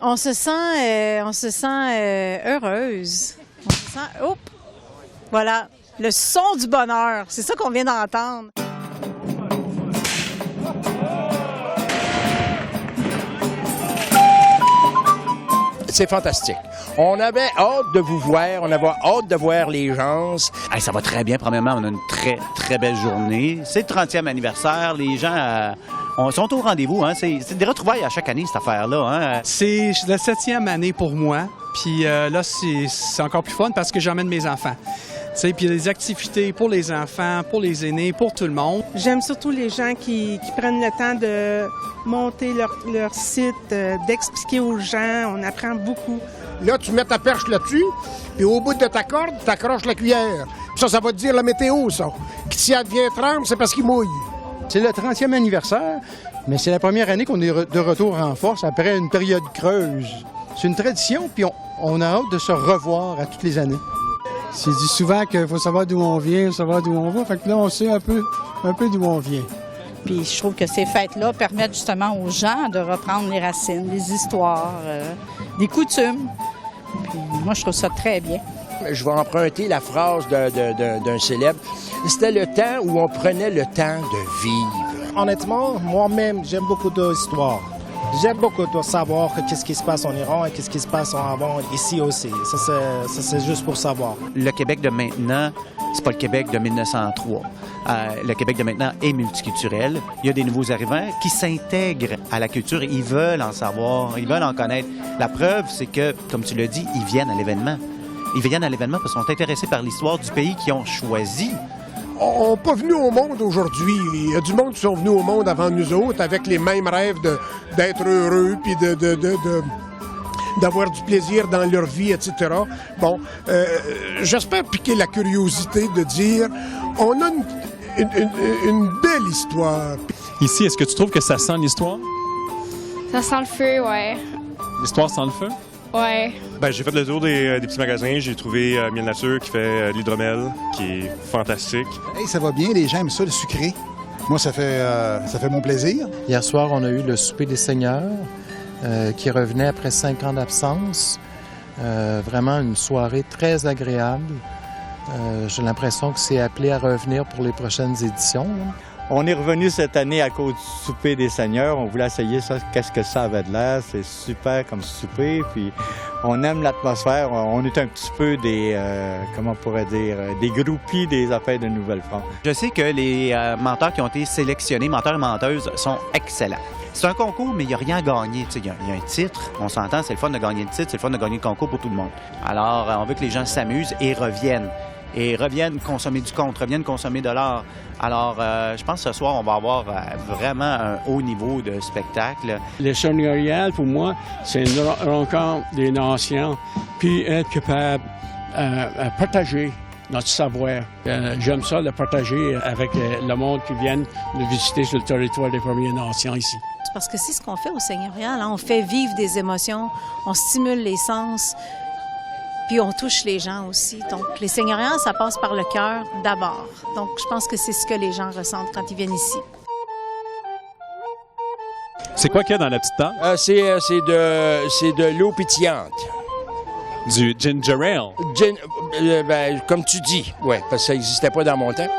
On se sent heureuse. On se sent... Oups! Voilà, le son du bonheur. C'est ça qu'on vient d'entendre. C'est fantastique. On avait hâte de vous voir, on avait hâte de voir les gens. Hey, ça va très bien. Premièrement, on a une très, très belle journée. C'est le 30e anniversaire. Les gens sont au rendez-vous. Hein. C'est des retrouvailles à chaque année, cette affaire-là. Hein. C'est la 7e année pour moi. Puis là, c'est encore plus fun parce que j'emmène mes enfants. Puis il y a des activités pour les enfants, pour les aînés, pour tout le monde. J'aime surtout les gens qui prennent le temps de monter leur site, d'expliquer aux gens. On apprend beaucoup. Là, tu mets ta perche là-dessus, puis au bout de ta corde, tu accroches la cuillère. Puis ça va te dire la météo, ça. Si elle devient tremble, c'est parce qu'il mouille. C'est le 30e anniversaire, mais c'est la première année qu'on est de retour en force après une période creuse. C'est une tradition, puis on a hâte de se revoir à toutes les années. C'est dit souvent qu'il faut savoir d'où on vient, savoir d'où on va. Fait que là, on sait un peu d'où on vient. Puis je trouve que ces fêtes-là permettent justement aux gens de reprendre les racines, les histoires, les coutumes. Puis moi, je trouve ça très bien. Je vais emprunter la phrase d'un célèbre. C'était le temps où on prenait le temps de vivre. Honnêtement, moi-même, j'aime beaucoup d'histoires. J'aime beaucoup de savoir qu'est-ce qui se passe en Iran et qu'est-ce qui se passe en avant ici aussi. Ça, c'est juste pour savoir. Le Québec de maintenant, c'est pas le Québec de 1903. Le Québec de maintenant est multiculturel. Il y a des nouveaux arrivants qui s'intègrent à la culture. Ils veulent en savoir, ils veulent en connaître. La preuve, c'est que, comme tu l'as dit, ils viennent à l'événement. Ils viennent à l'événement parce qu'ils sont intéressés par l'histoire du pays qu'ils ont choisi. On n'est pas venu au monde aujourd'hui. Il y a du monde qui sont venus au monde avant nous autres avec les mêmes rêves d'être heureux puis d'avoir du plaisir dans leur vie, etc. Bon, j'espère piquer la curiosité de dire on a une belle histoire. Ici, est-ce que tu trouves que ça sent l'histoire? Ça sent le feu, ouais. L'histoire sent le feu? Ouais. Ben, j'ai fait le tour des petits magasins. J'ai trouvé Miel Nature qui fait l'hydromel, qui est fantastique. Hey, ça va bien, les gens aiment ça, le sucré. Moi, ça fait mon plaisir. Hier soir, on a eu le souper des seigneurs qui revenait après 5 ans d'absence. Vraiment une soirée très agréable. J'ai l'impression que c'est appelé à revenir pour les prochaines éditions. Là. On est revenu cette année à cause du souper des seigneurs. On voulait essayer ça, qu'est-ce que ça avait de l'air. C'est super comme souper. Puis on aime l'atmosphère. On est un petit peu des, comment on pourrait dire, des groupies des affaires de Nouvelle-France. Je sais que les menteurs qui ont été sélectionnés, menteurs et menteuses, sont excellents. C'est un concours, mais il n'y a rien à gagner. Il y a un titre, on s'entend, c'est le fun de gagner le titre, c'est le fun de gagner le concours pour tout le monde. Alors, on veut que les gens s'amusent et reviennent. Et reviennent consommer du conte, reviennent consommer de l'art. Alors, je pense que ce soir, on va avoir vraiment un haut niveau de spectacle. Les seigneuriales, pour moi, c'est une rencontre des nations, puis être capable de partager notre savoir. J'aime ça, le partager avec le monde qui vient de visiter sur le territoire des Premières Nations ici. Parce que c'est ce qu'on fait au seigneurial. Hein? On fait vivre des émotions, on stimule les sens. Puis on touche les gens aussi. Donc, les seigneuriales, ça passe par le cœur d'abord. Donc, je pense que c'est ce que les gens ressentent quand ils viennent ici. C'est quoi qu'il y a dans la petite table? C'est de l'eau pétillante. Du ginger ale? Ben, comme tu dis, oui, parce que ça n'existait pas dans mon temps.